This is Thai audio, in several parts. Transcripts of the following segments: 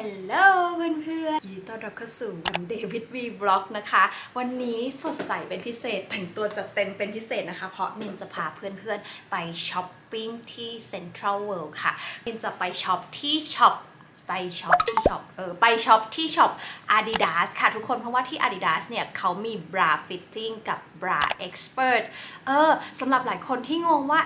Hello เพื่อนๆยินดีต้อนรับเข้าสู่วันเดวิดวีบล็อกนะคะวันนี้สดใสเป็นพิเศษแต่งตัวจัดเต็มเป็นพิเศษนะคะเพราะนินจะพาเพื่อนๆไปช้อปปิ้งที่เซ็นทรัลเวิลด์ค่ะนินจะไปช็อปที่ช็อปAdidas ค่ะทุกคนเพราะว่าที่ Adidas เนี่ยเขามีบราฟิตติ้งกับบราเอ็กซ์เพรสสำหรับหลายคนที่งงว่า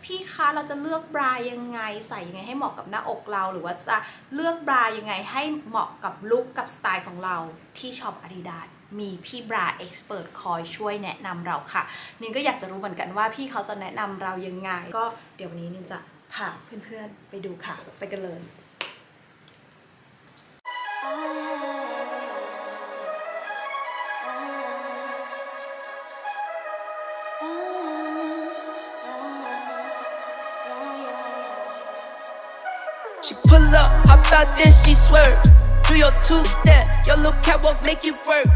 พี่คะเราจะเลือกบรายังไงใส่ยังไงให้เหมาะกับหน้าอกเราหรือว่าจะเลือกบรายังไงให้เหมาะกับลุคกับสไตล์ของเราที่ช็อป Adidas มีพี่บราเอ็กซ์เพรสคอยช่วยแนะนำเราค่ะนินก็อยากจะรู้เหมือนกันว่าพี่เขาจะแนะนำเรายังไงก็เดี๋ยววันนี้นินจะพาเพื่อนๆไปดูค่ะไปกันเลยShe pull up, hop out, then she swerve. Do your two-step, your little catwalk, make it work.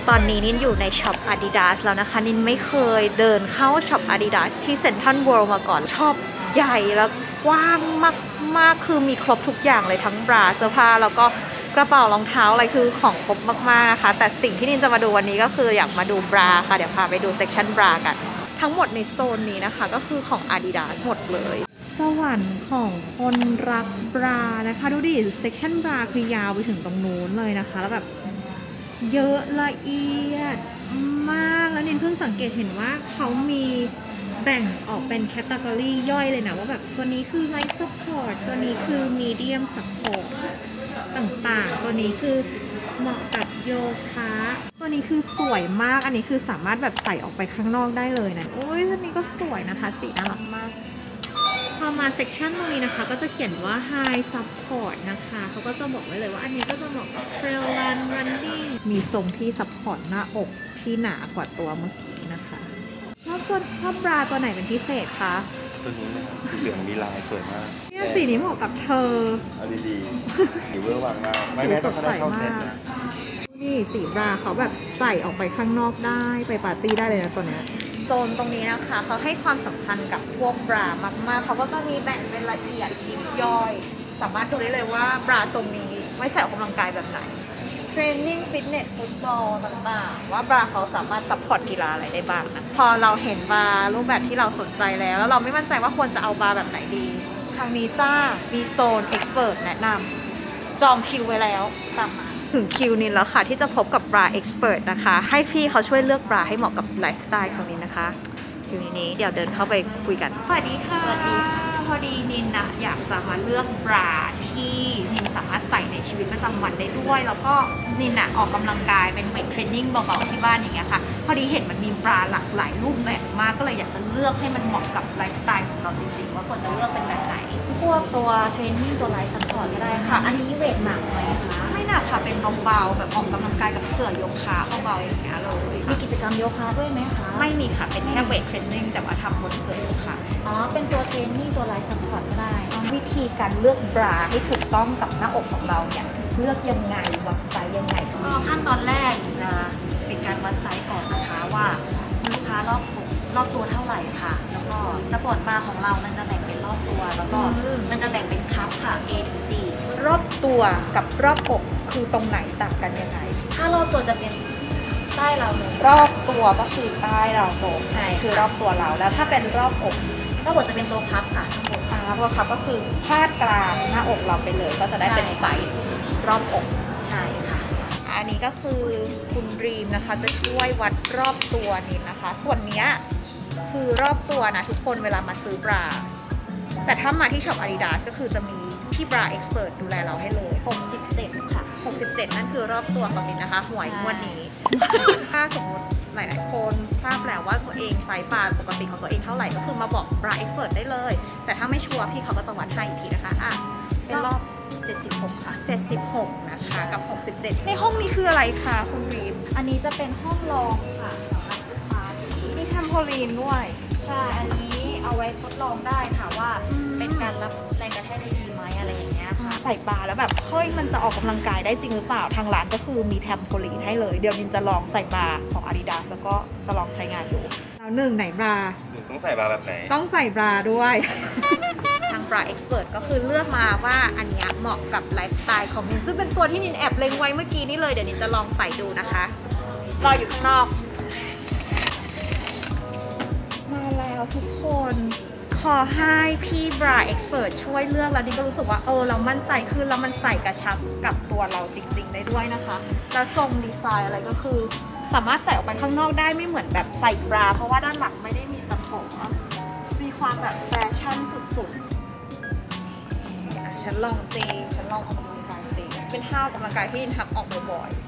ตอนนี้นินอยู่ในช็อป Adidas แล้วนะคะนินไม่เคยเดินเข้าช็อป Adidas ที่เซ็นทรัลเวิลด์มาก่อนช็อปใหญ่แล้วกว้างมากคือมีครบทุกอย่างเลยทั้งบราเสื้อผ้าแล้วก็กระเป๋ารองเท้าอะไรคือของครบมากๆนะคะแต่สิ่งที่นินจะมาดูวันนี้ก็คืออยากมาดูบราค่ะเดี๋ยวพาไปดูเซ็กชันบรากันทั้งหมดในโซนนี้นะคะก็คือของ Adidas หมดเลยสวรรค์ของคนรักบรานะคะดูดิเซ็กชันบราคือยาวไปถึงตรงนู้นเลยนะคะแล้วแบบเยอะละเอียดมากแล้วนินเพิ่งสังเกตเห็นว่าเขามีแบ่งออกเป็นแคตตากรีย่อยเลยนะว่าแบบตัวนี้คือ Light Support ตัวนี้คือ Medium Support ต่างๆตัวนี้คือเหมาะกับโยคะตัวนี้คือสวยมากอันนี้คือสามารถแบบใส่ออกไปข้างนอกได้เลยนะโอ้ยตัวนี้ก็สวยนะคะสีน่ารักมากพอมาเซกชันตรงนี้นะคะก็จะเขียนว่า High Support นะคะเขาก็จะบอกไว้เลยว่าอันนี้ก็จะเหมาะกับ Trail Run Running มีทรงที่ซัพพอร์ตหน้าอกที่หนากว่าตัวเมื่อกี้นะคะชอบบราตัวไหนเป็นพิเศษคะตัวนี้นะครับสีเหลืองมีลายสวยมากเนี่ยสีนี้เหมาะกับเธอเอาดีๆสีเวอร์วังมากไม่ต้องเข้าเซ็ตนะนี่สีบราเขาแบบใส่ออกไปข้างนอกได้ไปปาร์ตี้ได้เลยนะตัวนี้โซนตรงนี้นะคะเขาให้ความสำคัญกับพวกบรามากๆเขาก็จะมีแบ่งเป็นละเอียดยิบย่อยสามารถดูได้เลยว่าบราทรงนี้ไว้ใส่ออกกำลังกายแบบไหนเทรนนิ่งฟิตเนสฟุตบอลต่างๆว่าบราเขาสามารถซัพพอร์ตกีฬาอะไรได้บ้างนะพอเราเห็นบรารูปแบบที่เราสนใจแล้วเราไม่มั่นใจว่าควรจะเอาบราแบบไหนดีทางนี้จ้ามีโซนเอ็กซ์เพรสแนะนำจองคิวไว้แล้วตามมาถึงคิวนี้แล้วค่ะที่จะพบกับบราเอ็กซ์เพรสนะคะให้พี่เขาช่วยเลือกบราให้เหมาะกับไลฟ์สไตล์ของนินนะคะคิวนี้เดี๋ยวเดินเข้าไปคุยกันสวัสดีค่ะพอดีนินนะอยากจะมาเลือกบราที่นินสามารถใส่ในชีวิตประจำวันได้ด้วยแล้วก็นินนะออกกำลังกายเป็นเวทเทรนนิ่งเบาๆที่บ้านอย่างเงี้ยค่ะพอดีเห็นมันมีบราหลากหลายรูปแบบมากก็เลยอยากจะเลือกให้มันเหมาะกับไลฟ์สไตล์ของเราจริงๆว่าควรจะเลือกเป็นแบบไหนพวกตัวเทรนนิ่งตัวไลท์ซัพพอร์ตก็ได้ค่ะอันนี้เวทหนักไหมคะไม่หนักค่ะเป็นเบาๆแบบออกกำลังกายกับเสื่อโยคะเบาๆอย่างเงี้ยเลยมีกิจกรรมโยคะด้วยไหมคะไม่มีค่ะเป็นแค่เวทเทรนนิ่งแต่ว่าทำบนเสื่อโยคะอ๋อเป็นตัวเทรนนิ่งตัวไลท์ซัพพอร์ตก็ได้วิธีการเลือกบราให้ถูกต้องกับหน้าอกของเราเนี่ยเลือกยังไงวัดไซส์ยังไงก็ขั้นตอนแรกจะเป็นการวัดไซส์ก่อนนะคะว่าลูกค้ารอบตัวเท่าไหร่ค่ะแล้วก็สปอร์ตบาร์ของเรามันจะแบ่งเป็นรอบตัวแล้วก็มันจะแบ่งเป็นคัพค่ะ A ถึง C รอบตัวกับรอบอกคือตรงไหนต่างกันยังไงถ้ารอบตัวจะเป็นใต้เราเลยรอบตัวก็คือใต้เราโใช่คือรอบตัวเราแล้วถ้าเป็นรอบอกจะเป็นตัวคัพค่ะตัวคัพก็คือพาดกลางหน้าอกเราไปเลยก็จะได้เป็นไซส์รอบอกใช่ค่ะอันนี้ก็คือคุณรีมนะคะจะช่วยวัดรอบตัวนี้นะคะส่วนนี้คือรอบตัวนะทุกคนเวลามาซื้อบราแต่ถ้ามาที่ช็อป Adidas ก็คือจะมีพี่บราเอ็กซ์เพรสดูแลเราให้เลย67ค่ะ67นั่นคือรอบตัวของนินนะคะหวยงวดนี้ถ้าสมมติหลายๆคนทราบแล้วว่าตัวเองไซส์บราปกติของตัวเองเท่าไหร่ก็คือมาบอกบราเอ็กซ์เพรสได้เลยแต่ถ้าไม่ชัวร์พี่เขาก็จะวัดให้อีกทีนะคะเป็นรอบ76ค่ะ76นะคะกับ67ในห้องนี้คืออะไรคะคุณรีมอันนี้จะเป็นห้องรองค่ะสำหรับลูกค้ามีแทมโพลีนด้วยใช่อันนี้เอาไว้ทดลองได้ค่ะว่าเป็นการรับแรงกระแทกได้ดีไหมอะไรอย่างเงี้ยค่ะใส่บาร์แล้วแบบเฮ้ยมันจะออกกำลังกายได้จริงหรือเปล่าทางร้านก็คือมีแทมโพลีนให้เลยเดี๋ยวนินจะลองใส่บาร์ของ Adidas แล้วก็จะลองใช้งานดูแล้วหนึ่งไหนบาร์ต้องใส่บาร์แบบไหนต้องใส่บาร์ด้วยทั้ง Bra Expert ก็คือเลือกมาว่าอันนี้เหมาะกับไลฟ์สไตล์ของนินซึ่งเป็นตัวที่นินแอบเล็งไว้เมื่อกี้นี่เลยเดี๋ยวนินจะลองใส่ดูนะคะรออยู่ข้างนอกมาแล้วทุกคนขอให้พี่ Bra Expert ช่วยเลือกแล้วนินก็รู้สึกว่าเรามั่นใจขึ้นแล้วมันใส่กระชับกับตัวเราจริงๆได้ด้วยนะคะแล้วทรงดีไซน์อะไรก็คือสามารถใส่ออกไปข้างนอกได้ไม่เหมือนแบบใส่บราเพราะว่าด้านหลังไม่ได้มีตะขอมีความแบบแฟชั่นสุดๆฉันลองจริงฉันลองออกกำลังกายจริงเป็นท่าออกกำลังกายที่นินทำออกบ่อยๆ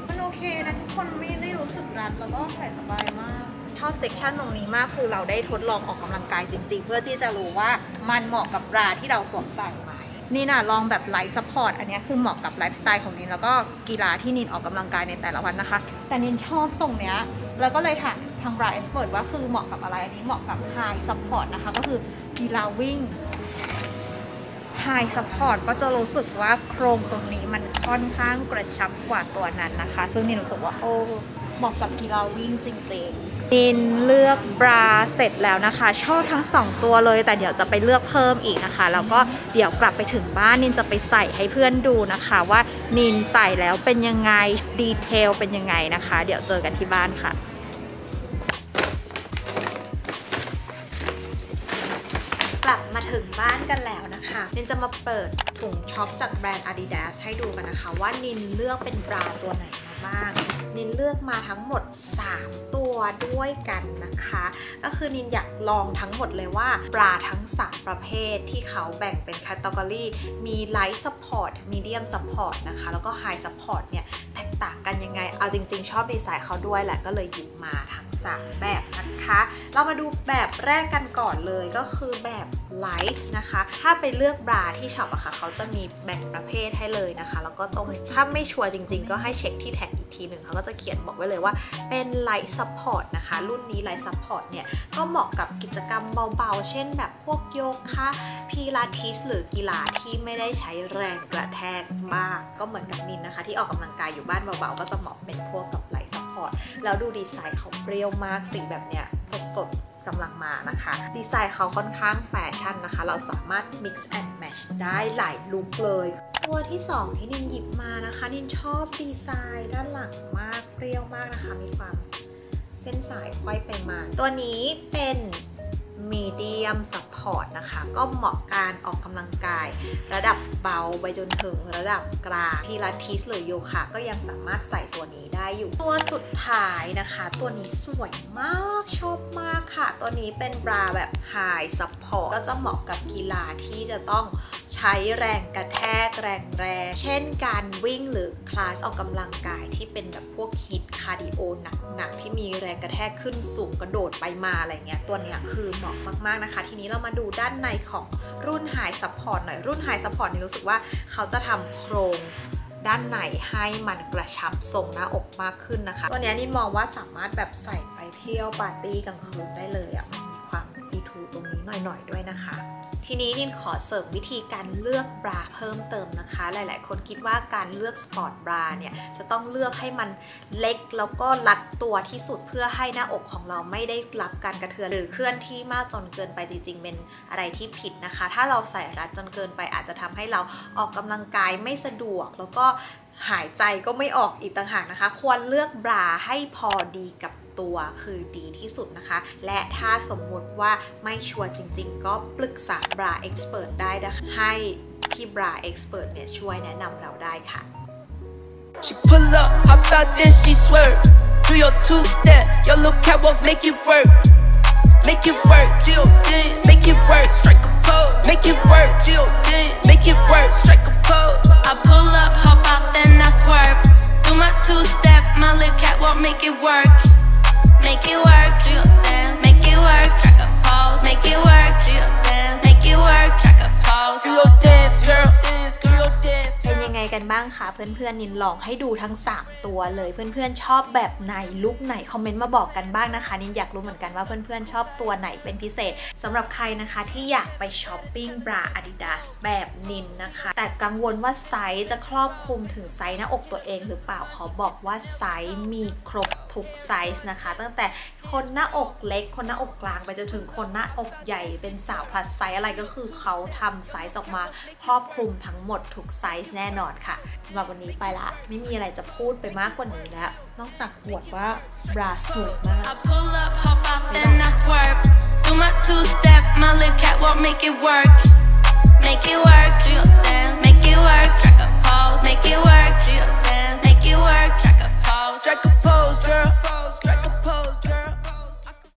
มันโอเคนะทุกคนไม่ได้รู้สึกรัดแล้วก็ใส่สบายมากชอบเซกชันตรงนี้มากคือเราได้ทดลองออกกำลังกายจริงๆเพื่อที่จะรู้ว่ามันเหมาะกับบราที่เราสวมใส่ไหมนี่นะลองแบบไลฟ์ซัพพอร์ตอันนี้คือเหมาะกับไลฟ์สไตล์ของนินแล้วก็กีฬาที่นินออกกำลังกายในแต่ละวันนะคะแต่นินชอบทรงเนี้ยแล้วก็เลยถามทาง Bra Expert ว่าคือเหมาะกับอะไรอันนี้เหมาะกับ High Support นะคะก็คือกีฬาวิ่ง High Support ก็จะรู้สึกว่าโครงตรงนี้มันค่อนข้างกระชับกว่าตัวนั้นนะคะซึ่งนินรู้สึกว่าเหมาะกับกีฬาวิ่งจริงๆนินเลือกบราเสร็จแล้วนะคะชอบทั้ง2ตัวเลยแต่เดี๋ยวจะไปเลือกเพิ่มอีกนะคะแล้วก็เดี๋ยวกลับไปถึงบ้านนินจะไปใส่ให้เพื่อนดูนะคะว่านินใส่แล้วเป็นยังไงดีเทลเป็นยังไงนะคะเดี๋ยวเจอกันที่บ้านค่ะกลับมาถึงบ้านกันแล้วนะคะนินจะมาเปิดถุงช็อปจากแบรนด์ Adidas ให้ดูกันนะคะว่านินเลือกเป็นบราตัวไหนมาบ้างนินเลือกมาทั้งหมด3ตัวด้วยกันนะคะก็คือนินอยากลองทั้งหมดเลยว่าบราทั้ง3ประเภทที่เขาแบ่งเป็นแคตตากรีมี Light Support Medium Support นะคะแล้วก็ High Support เนี่ยแตกต่างกันยังไงเอาจริงๆชอบดีไซน์เขาด้วยแหละก็เลยหยิบมาทั้ง3แบบนะคะเรามาดูแบบแรกกันก่อนเลยก็คือแบบ Light นะคะถ้าไปเลือกบราที่ช็อปอะค่ะเขาจะมีแบ่งประเภทให้เลยนะคะแล้วก็ตรงถ้าไม่ชัวร์จริงๆก็ให้เช็คที่แท็กอีกทีหนึ่งเขาก็จะเขียนบอกไว้เลยว่าเป็น Light Support นะคะรุ่นนี้ Light Support เนี่ยก็เหมาะกับกิจกรรมเบาๆเช่นแบบพวกโยคะพิลาทิสหรือกีฬาที่ไม่ได้ใช้แรงกระแทกมากก็เหมือนกับนินนะคะที่ออกกำลังกายอยู่บ้านเบาๆก็จะเหมาะเป็นพวกกับ Light Support แล้วดูดีไซน์เขาเปรี้ยวมากสีแบบเนี้ยสดๆกำลังมานะคะดีไซน์เขาค่อนข้างแฟชั่นนะคะเราสามารถ mix and match ได้หลายลุคเลยตัวที่2ที่นินหยิบมานะคะนินชอบดีไซน์ด้านหลังมากเปรี้ยวมากนะคะมีความเส้นสายค่อยไปมาตัวนี้เป็น Medium Support นะคะก็เหมาะการออกกำลังกายระดับเบาไปจนถึงระดับกลางพิลาทิสหรือโยคะก็ยังสามารถใส่ตัวนี้ได้อยู่ตัวสุดท้ายนะคะตัวนี้สวยมากชอบมากค่ะตัวนี้เป็นบราแบบ High Support ก็จะเหมาะกับกีฬาที่จะต้องใช้แรงกระแทกแรงเช่นการวิ่งหรือคลาสออกกำลังกายที่เป็นแบบพวกฮิตคาร์ดิโอหนักๆที่มีแรงกระแทกขึ้นสูงกระโดดไปมาอะไรเงี้ยตัวเนี้ยคือเหมาะมากๆนะคะทีนี้เรามาดูด้านในของรุ่น High Support หน่อยรุ่น High Support นี่รู้สึกว่าเขาจะทำโครงด้านในให้มันกระชับทรงหน้าอกมากขึ้นนะคะตัวนี้นี่มองว่าสามารถแบบใส่ไปเที่ยวปาร์ตี้กลางคืนได้เลยอ่ะมันมีความซีทูตรงนี้หน่อยๆด้วยนะคะทีนี้นินขอเสริมวิธีการเลือกบราเพิ่มเติมนะคะหลายๆคนคิดว่าการเลือกสปอร์ตบราเนี่ยจะต้องเลือกให้มันเล็กแล้วก็รัดตัวที่สุดเพื่อให้หน้าอกของเราไม่ได้รับการกระเทือนหรือเคลื่อนที่มากจนเกินไปจริงๆเป็นอะไรที่ผิดนะคะถ้าเราใส่รัดจนเกินไปอาจจะทำให้เราออกกำลังกายไม่สะดวกแล้วก็หายใจก็ไม่ออกอีกต่างหากนะคะควรเลือกบราให้พอดีกับตัวคือดีที่สุดนะคะและถ้าสมมุติว่าไม่ชัวร์จริงๆก็ปรึกษา Bra Expert ได้นะคะให้พี่ Bra Expert เนี่ยช่วยแนะนำเราได้ค่ะ She pull up, hop out, then she swerve. Do your two-step, your little catwalk, make it work. Make it work, Jill dance, make it work, strike a pose. Make it work, Jill dance, make it work, strike a pose. I pull up, hop out, then I swerve. Do my two-step, my little catwalk, make it work.Make it work, Jill dance. Make it work, track a pose. Make it work, Jill dance. Make it work, track a pose. Do your dance, girl, dance, girl, dance. เป็นยังไงกัน บ้างคะเพื่อนๆนินลองให้ดูทั้ง3ตัวเลยเพื่อนๆชอบแบบไหนลุคไหนคอมเมนต์มาบอกกันบ้างนะคะนินอยากรู้เหมือนกันว่าเพื่อนๆชอบตัวไหนเป็นพิเศษสำหรับใครนะคะที่อยากไปช้อปปิ้งบรา Adidas แบบนินนะคะแต่กังวลว่าไซส์จะครอบคลุมถึงไซส์หน้าอกตัวเองหรือเปล่าขอบอกว่าไซส์มีครบทุกไซส์นะคะตั้งแต่คนหน้าอกเล็กคนหน้าอกกลางไปจนถึงคนหน้าอกใหญ่เป็นสาวพลัสไซส์อะไรก็คือเขาทำไซส์ออกมาครอบคลุมทั้งหมดทุกไซส์แน่นอนค่ะสำหรับวันนี้ไปละไม่มีอะไรจะพูดไปมากกว่านี้แล้วนอกจากอวดว่าบราสวยมาก I pull up, hop out, then I swerve. Do my two-step, my little catwalk, make it work. Make it work. Do your dance.